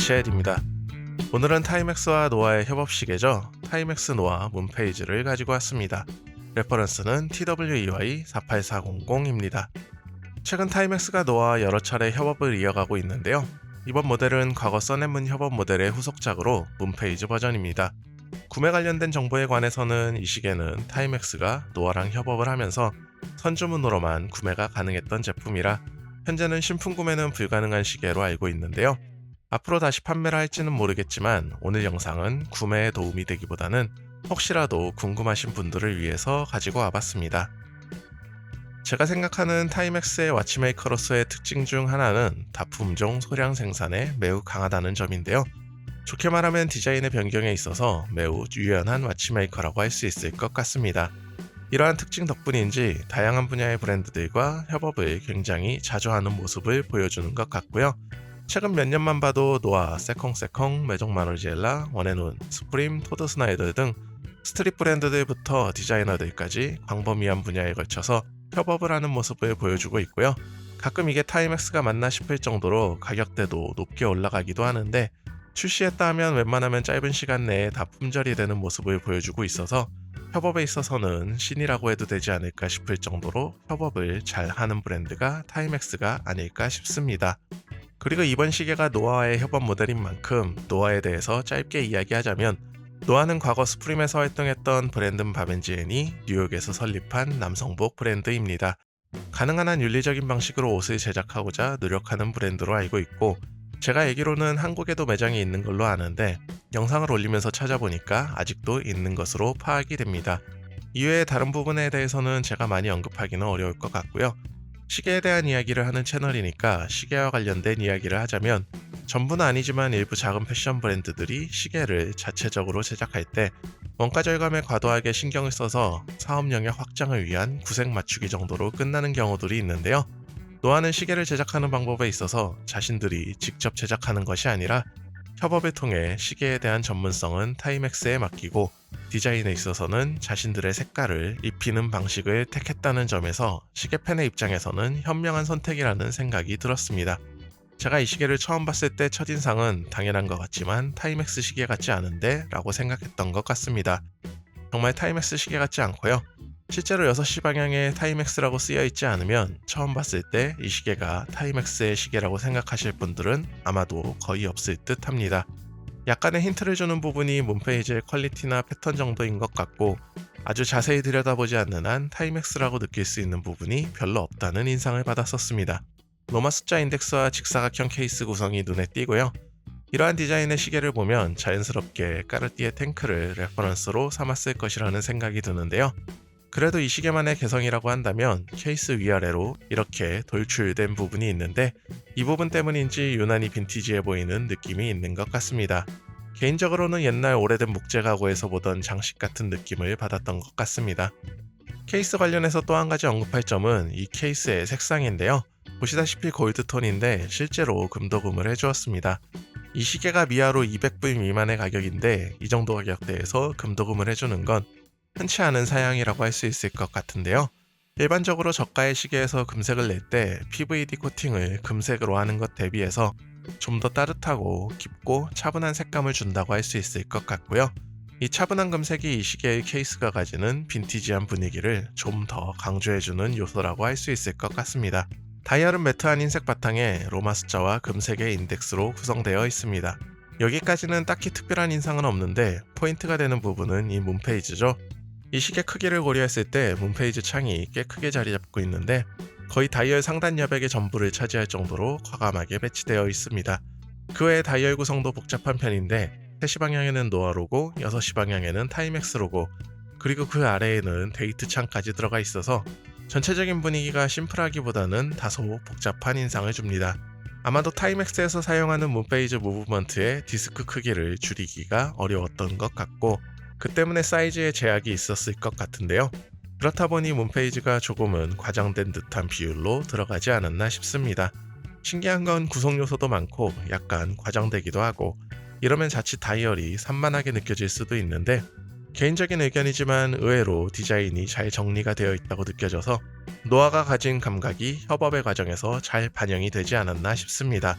다시엘입니다. 오늘은 타이맥스와 노아의 협업 시계죠. 타이맥스 노아 문페이지를 가지고 왔습니다. 레퍼런스는 TWEY48400입니다. 최근 타이맥스가 노아와 여러 차례 협업을 이어가고 있는데요. 이번 모델은 과거 써낸문 협업 모델의 후속작으로 문페이지 버전입니다. 구매 관련된 정보에 관해서는 이 시계는 타이맥스가 노아랑 협업을 하면서 선주문으로만 구매가 가능했던 제품이라 현재는 신품 구매는 불가능한 시계로 알고 있는데요. 앞으로 다시 판매를 할지는 모르겠지만 오늘 영상은 구매에 도움이 되기보다는 혹시라도 궁금하신 분들을 위해서 가지고 와봤습니다. 제가 생각하는 타이맥스의 와치메이커로서의 특징 중 하나는 다품종 소량 생산에 매우 강하다는 점인데요. 좋게 말하면 디자인의 변경에 있어서 매우 유연한 와치메이커라고 할 수 있을 것 같습니다. 이러한 특징 덕분인지 다양한 분야의 브랜드들과 협업을 굉장히 자주 하는 모습을 보여주는 것 같고요. 최근 몇 년만 봐도 노아, 세콩세콩, 메종 마르지엘라, 원앤온, 스프림, 토드 스나이더 등 스트릿 브랜드들부터 디자이너들까지 광범위한 분야에 걸쳐서 협업을 하는 모습을 보여주고 있고요. 가끔 이게 타이맥스가 맞나 싶을 정도로 가격대도 높게 올라가기도 하는데 출시했다 하면 웬만하면 짧은 시간 내에 다 품절이 되는 모습을 보여주고 있어서 협업에 있어서는 신이라고 해도 되지 않을까 싶을 정도로 협업을 잘 하는 브랜드가 타이맥스가 아닐까 싶습니다. 그리고 이번 시계가 노아와의 협업 모델인 만큼 노아에 대해서 짧게 이야기하자면 노아는 과거 스프림에서 활동했던 브랜든 바벤지엔이 뉴욕에서 설립한 남성복 브랜드입니다. 가능한 한 윤리적인 방식으로 옷을 제작하고자 노력하는 브랜드로 알고 있고 제가 알기로는 한국에도 매장이 있는 걸로 아는데 영상을 올리면서 찾아보니까 아직도 있는 것으로 파악이 됩니다. 이외의 다른 부분에 대해서는 제가 많이 언급하기는 어려울 것 같고요. 시계에 대한 이야기를 하는 채널이니까 시계와 관련된 이야기를 하자면 전부는 아니지만 일부 작은 패션 브랜드들이 시계를 자체적으로 제작할 때 원가 절감에 과도하게 신경을 써서 사업 영역 확장을 위한 구색 맞추기 정도로 끝나는 경우들이 있는데요. 노아는 시계를 제작하는 방법에 있어서 자신들이 직접 제작하는 것이 아니라 협업을 통해 시계에 대한 전문성은 타이맥스에 맡기고 디자인에 있어서는 자신들의 색깔을 입히는 방식을 택했다는 점에서 시계팬의 입장에서는 현명한 선택이라는 생각이 들었습니다. 제가 이 시계를 처음 봤을 때 첫인상은 당연한 것 같지만 타이맥스 시계 같지 않은데 라고 생각했던 것 같습니다. 정말 타이맥스 시계 같지 않고요. 실제로 6시 방향에 타이맥스라고 쓰여있지 않으면 처음 봤을 때 이 시계가 타이맥스의 시계라고 생각하실 분들은 아마도 거의 없을 듯 합니다. 약간의 힌트를 주는 부분이 문페이지의 퀄리티나 패턴 정도인 것 같고 아주 자세히 들여다보지 않는 한 타이맥스라고 느낄 수 있는 부분이 별로 없다는 인상을 받았었습니다. 로마 숫자 인덱스와 직사각형 케이스 구성이 눈에 띄고요. 이러한 디자인의 시계를 보면 자연스럽게 까르띠에 탱크를 레퍼런스로 삼았을 것이라는 생각이 드는데요. 그래도 이 시계만의 개성이라고 한다면 케이스 위아래로 이렇게 돌출된 부분이 있는데 이 부분 때문인지 유난히 빈티지해 보이는 느낌이 있는 것 같습니다. 개인적으로는 옛날 오래된 목재 가구에서 보던 장식 같은 느낌을 받았던 것 같습니다. 케이스 관련해서 또 한 가지 언급할 점은 이 케이스의 색상인데요. 보시다시피 골드톤인데 실제로 금도금을 해주었습니다. 이 시계가 미아로 200불 미만의 가격인데 이 정도 가격대에서 금도금을 해주는 건 흔치 않은 사양이라고 할 수 있을 것 같은데요. 일반적으로 저가의 시계에서 금색을 낼 때 PVD 코팅을 금색으로 하는 것 대비해서 좀 더 따뜻하고 깊고 차분한 색감을 준다고 할 수 있을 것 같고요. 이 차분한 금색이 이 시계의 케이스가 가지는 빈티지한 분위기를 좀 더 강조해주는 요소라고 할 수 있을 것 같습니다. 다이얼은 매트한 흰색 바탕에 로마 숫자와 금색의 인덱스로 구성되어 있습니다. 여기까지는 딱히 특별한 인상은 없는데 포인트가 되는 부분은 이 문페이지죠. 이 시계 크기를 고려했을 때 문페이지 창이 꽤 크게 자리 잡고 있는데 거의 다이얼 상단 여백의 전부를 차지할 정도로 과감하게 배치되어 있습니다. 그 외에 다이얼 구성도 복잡한 편인데 3시 방향에는 노아 로고, 6시 방향에는 타이맥스 로고, 그리고 그 아래에는 데이트 창까지 들어가 있어서 전체적인 분위기가 심플하기보다는 다소 복잡한 인상을 줍니다. 아마도 타이맥스에서 사용하는 문페이지 무브먼트의 디스크 크기를 줄이기가 어려웠던 것 같고 그 때문에 사이즈에 제약이 있었을 것 같은데요. 그렇다 보니 문페이지가 조금은 과장된 듯한 비율로 들어가지 않았나 싶습니다. 신기한 건 구성 요소도 많고 약간 과장되기도 하고 이러면 자칫 다이얼이 산만하게 느껴질 수도 있는데 개인적인 의견이지만 의외로 디자인이 잘 정리가 되어 있다고 느껴져서 노아가 가진 감각이 협업의 과정에서 잘 반영이 되지 않았나 싶습니다.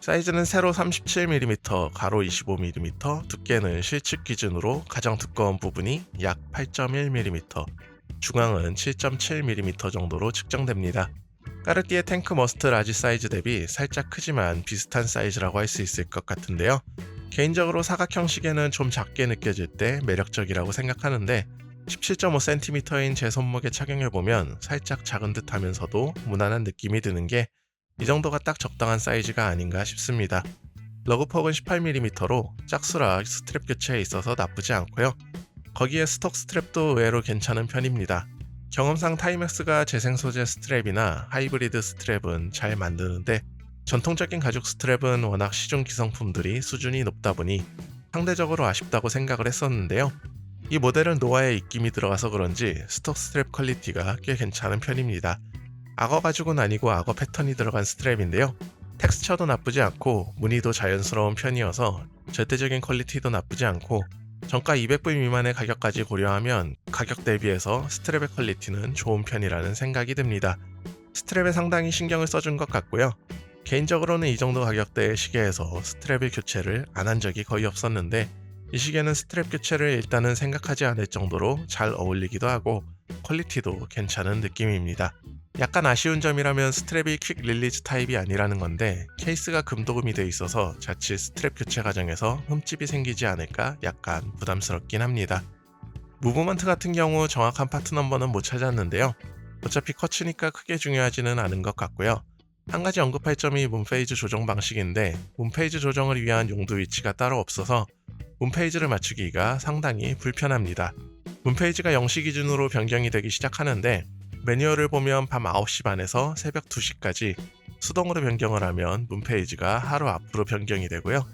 사이즈는 세로 37mm, 가로 25mm, 두께는 실측 기준으로 가장 두꺼운 부분이 약 8.1mm, 중앙은 7.7mm 정도로 측정됩니다. 까르띠에 탱크 머스트 라지 사이즈 대비 살짝 크지만 비슷한 사이즈라고 할 수 있을 것 같은데요. 개인적으로 사각형 시계는 좀 작게 느껴질 때 매력적이라고 생각하는데 17.5cm인 제 손목에 착용해보면 살짝 작은 듯 하면서도 무난한 느낌이 드는 게 이 정도가 딱 적당한 사이즈가 아닌가 싶습니다. 러그폭은 18mm로 짝수락 스트랩 교체에 있어서 나쁘지 않고요. 거기에 스톡 스트랩도 의외로 괜찮은 편입니다. 경험상 타이맥스가 재생 소재 스트랩이나 하이브리드 스트랩은 잘 만드는데 전통적인 가죽 스트랩은 워낙 시중 기성품들이 수준이 높다 보니 상대적으로 아쉽다고 생각을 했었는데요. 이 모델은 노화에 입김이 들어가서 그런지 스톡 스트랩 퀄리티가 꽤 괜찮은 편입니다. 악어 가죽은 아니고 악어 패턴이 들어간 스트랩인데요. 텍스처도 나쁘지 않고 무늬도 자연스러운 편이어서 절대적인 퀄리티도 나쁘지 않고 정가 200불 미만의 가격까지 고려하면 가격 대비해서 스트랩의 퀄리티는 좋은 편이라는 생각이 듭니다. 스트랩에 상당히 신경을 써준 것 같고요. 개인적으로는 이 정도 가격대의 시계에서 스트랩의 교체를 안 한 적이 거의 없었는데 이 시계는 스트랩 교체를 일단은 생각하지 않을 정도로 잘 어울리기도 하고 퀄리티도 괜찮은 느낌입니다. 약간 아쉬운 점이라면 스트랩이 퀵 릴리즈 타입이 아니라는 건데 케이스가 금도금이 돼 있어서 자칫 스트랩 교체 과정에서 흠집이 생기지 않을까 약간 부담스럽긴 합니다. 무브먼트 같은 경우 정확한 파트 넘버는 못 찾았는데요. 어차피 쿼츠니까 크게 중요하지는 않은 것 같고요. 한 가지 언급할 점이 문페이즈 조정 방식인데 문페이즈 조정을 위한 용도 위치가 따로 없어서 문페이즈를 맞추기가 상당히 불편합니다. 문페이지가 0시 기준으로 변경이 되기 시작하는데 매뉴얼을 보면 밤 9시 반에서 새벽 2시까지 수동으로 변경을 하면 문페이지가 하루 앞으로 변경이 되고요.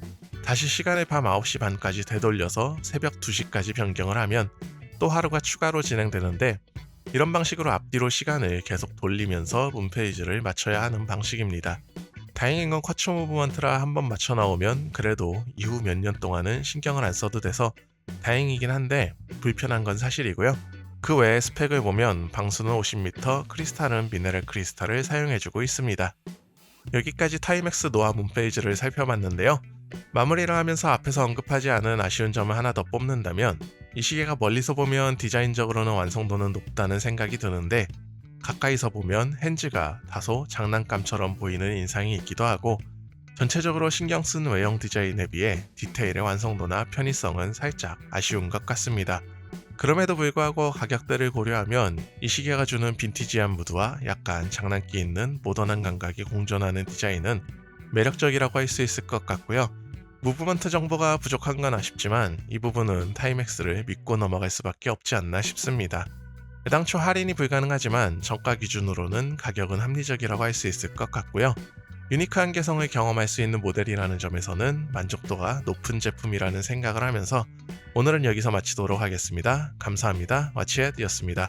다시 시간을 밤 9시 반까지 되돌려서 새벽 2시까지 변경을 하면 또 하루가 추가로 진행되는데 이런 방식으로 앞뒤로 시간을 계속 돌리면서 문페이지를 맞춰야 하는 방식입니다. 다행인 건 쿼츠 무브먼트라 한번 맞춰 나오면 그래도 이후 몇 년 동안은 신경을 안 써도 돼서 다행이긴 한데 불편한 건 사실이고요. 그 외에 스펙을 보면 방수는 50m, 크리스탈은 미네랄 크리스탈을 사용해주고 있습니다. 여기까지 타이맥스 노아 문페이지를 살펴봤는데요. 마무리를 하면서 앞에서 언급하지 않은 아쉬운 점을 하나 더 뽑는다면 이 시계가 멀리서 보면 디자인적으로는 완성도는 높다는 생각이 드는데 가까이서 보면 핸즈가 다소 장난감처럼 보이는 인상이 있기도 하고 전체적으로 신경 쓴 외형 디자인에 비해 디테일의 완성도나 편의성은 살짝 아쉬운 것 같습니다. 그럼에도 불구하고 가격대를 고려하면 이 시계가 주는 빈티지한 무드와 약간 장난기 있는 모던한 감각이 공존하는 디자인은 매력적이라고 할 수 있을 것 같고요. 무브먼트 정보가 부족한 건 아쉽지만 이 부분은 타이맥스를 믿고 넘어갈 수밖에 없지 않나 싶습니다. 애당초 할인이 불가능하지만 정가 기준으로는 가격은 합리적이라고 할 수 있을 것 같고요. 유니크한 개성을 경험할 수 있는 모델이라는 점에서는 만족도가 높은 제품이라는 생각을 하면서 오늘은 여기서 마치도록 하겠습니다. 감사합니다. 와치얏이었습니다.